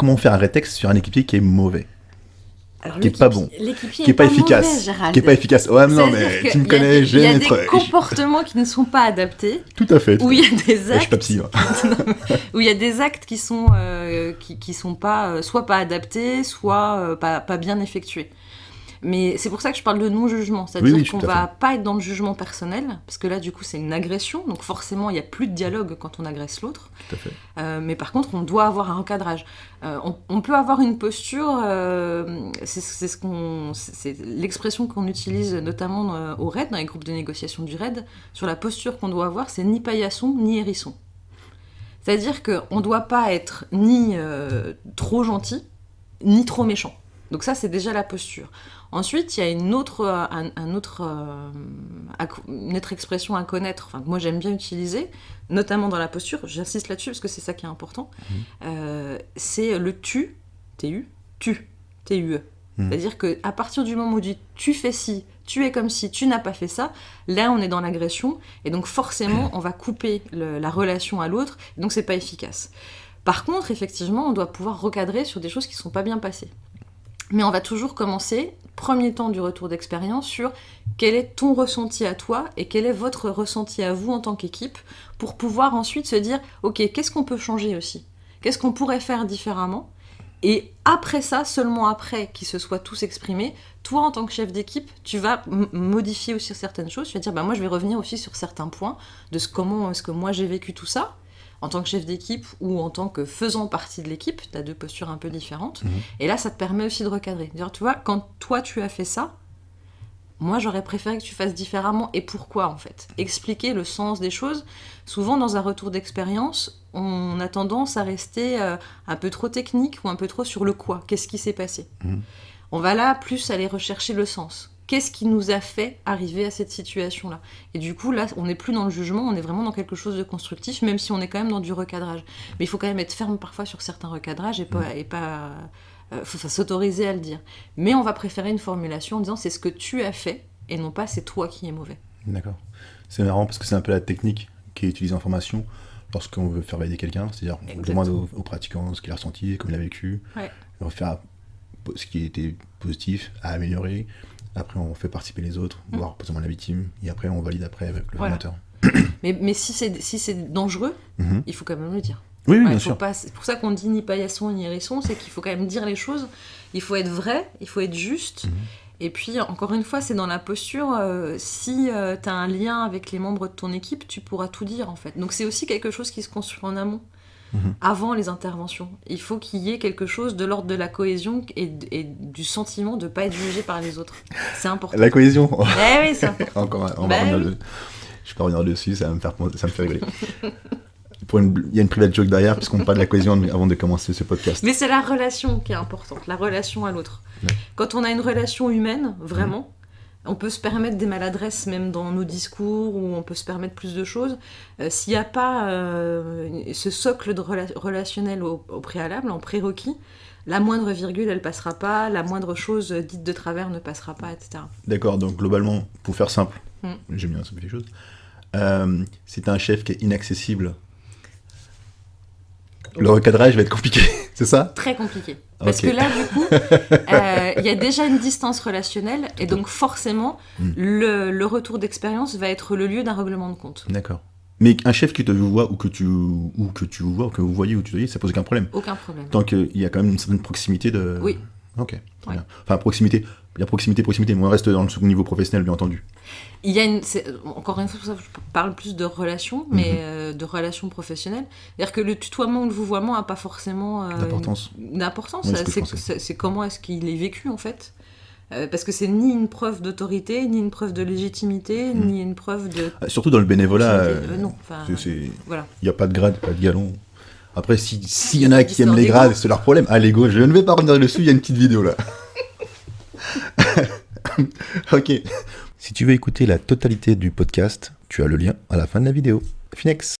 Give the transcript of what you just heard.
comment faire un rétexte sur un équipier qui est mauvais, Alors, qui est pas bon, l'équipier qui est pas efficace, mauvais, Gérald. qui est pas efficace. Ouais, non, C'est-à-dire mais que tu me connais, il y a j'aime des être... comportements qui ne sont pas adaptés, Tout à fait. où il y a des Je suis actes, pas psy. Hein. où il y a des actes qui sont pas soit pas adaptés, soit pas bien effectués. Mais c'est pour ça que je parle de non-jugement, c'est-à-dire Oui, qu'on tout à va pas être dans le jugement personnel, parce que là, du coup, c'est une agression, donc forcément, il n'y a plus de dialogue quand on agresse l'autre. Tout à fait. Mais par contre, on doit avoir un recadrage. On peut avoir une posture, c'est l'expression qu'on utilise notamment au RAID, dans les groupes de négociation du RAID, sur la posture qu'on doit avoir, c'est ni paillasson, ni hérisson. C'est-à-dire qu'on ne doit pas être ni trop gentil, ni trop méchant. Donc ça, c'est déjà la posture. Ensuite, il y a une autre expression à connaître, enfin, que moi j'aime bien utiliser, notamment dans la posture, j'insiste là-dessus parce que c'est ça qui est important, c'est le tu, tu, T-U-E. C'est-à-dire qu'à partir du moment où on dit tu fais ci, tu es comme si, tu n'as pas fait ça, là on est dans l'agression, et donc forcément on va couper la relation à l'autre, et donc c'est pas efficace. Par contre, effectivement, on doit pouvoir recadrer sur des choses qui ne sont pas bien passées. Mais on va toujours commencer, premier temps du retour d'expérience, sur quel est ton ressenti à toi et quel est votre ressenti à vous en tant qu'équipe, pour pouvoir ensuite se dire, ok, qu'est-ce qu'on peut changer aussi ? Qu'est-ce qu'on pourrait faire différemment ? Et après ça, seulement après qu'ils se soient tous exprimés, toi en tant que chef d'équipe, tu vas modifier aussi certaines choses. Tu vas dire, bah, moi je vais revenir aussi sur certains points de comment est-ce que moi j'ai vécu tout ça. En tant que chef d'équipe ou en tant que faisant partie de l'équipe, tu as deux postures un peu différentes. Et là, ça te permet aussi de recadrer. Dire, tu vois, quand toi, tu as fait ça, moi, j'aurais préféré que tu fasses différemment. Et pourquoi, en fait ? Expliquer le sens des choses. Souvent, dans un retour d'expérience, on a tendance à rester un peu trop technique ou un peu trop sur le quoi. Qu'est-ce qui s'est passé ? On va là plus aller rechercher le sens. Qu'est-ce qui nous a fait arriver à cette situation-là ? Et du coup, là, on n'est plus dans le jugement, on est vraiment dans quelque chose de constructif, même si on est quand même dans du recadrage. Mais il faut quand même être ferme parfois sur certains recadrages et pas faut s'autoriser à le dire. Mais on va préférer une formulation en disant c'est ce que tu as fait et non pas c'est toi qui es mauvais. D'accord. C'est marrant parce que c'est un peu la technique qui est utilisée en formation lorsqu'on veut faire valider quelqu'un. C'est-à-dire on demande aux pratiquants ce qu'il a ressenti, comment il a vécu. Ouais. On va faire ce qui était positif, à améliorer. Après, on fait participer les autres, voire potentiellement la victime, et après, on valide après avec le formateur. Mais si c'est dangereux, il faut quand même le dire. Oui, bien sûr. C'est pour ça qu'on dit ni paillasson ni hérisson, c'est qu'il faut quand même dire les choses. Il faut être vrai, il faut être juste. Et puis, encore une fois, c'est dans la posture, si tu as un lien avec les membres de ton équipe, tu pourras tout dire, en fait. Donc, c'est aussi quelque chose qui se construit en amont. Avant les interventions. Il faut qu'il y ait quelque chose de l'ordre de la cohésion et du sentiment de ne pas être jugé par les autres. C'est important. La cohésion. Oui, c'est important. Encore, on va revenir je peux revenir dessus, ça me fait rigoler. Il y a une private joke derrière, puisqu'on parle de la cohésion avant de commencer ce podcast. Mais c'est la relation qui est importante, la relation à l'autre. Ouais. Quand on a une relation humaine, vraiment, on peut se permettre des maladresses même dans nos discours, ou on peut se permettre plus de choses. S'il n'y a pas ce socle de relationnel au préalable, en prérequis, la moindre virgule, elle ne passera pas, la moindre chose dite de travers ne passera pas, etc. D'accord, donc globalement, pour faire simple, j'aime bien simplifier les choses, c'est un chef qui est inaccessible. Le recadrage va être compliqué, c'est ça ? Très compliqué. Parce que là, du coup, il y a déjà une distance relationnelle, et donc forcément, le retour d'expérience va être le lieu d'un règlement de compte. D'accord. Mais un chef qui te voit, ou que vous voyez ou tutoyez, ça pose aucun problème. Aucun problème. Tant qu'il y a quand même une certaine proximité de... Oui. Ok, très bien. Enfin, proximité, mais on reste dans le second niveau professionnel, bien entendu. Il y a encore une fois, je parle plus de relations, mais de relations professionnelles. C'est-à-dire que le tutoiement ou le vouvoiement n'a pas forcément d'importance. Oui, c'est comment est-ce qu'il est vécu, en fait. Parce que c'est ni une preuve d'autorité, ni une preuve de légitimité, ni une preuve de... Surtout dans le bénévolat, non. Voilà. Il n'y a pas de grade, pas de galon. Après, s'il y en a qui aiment les grades, c'est leur problème. Ah, l'ego, je ne vais pas revenir dessus, il y a une petite vidéo là. Ok. Si tu veux écouter la totalité du podcast, tu as le lien à la fin de la vidéo. Finex.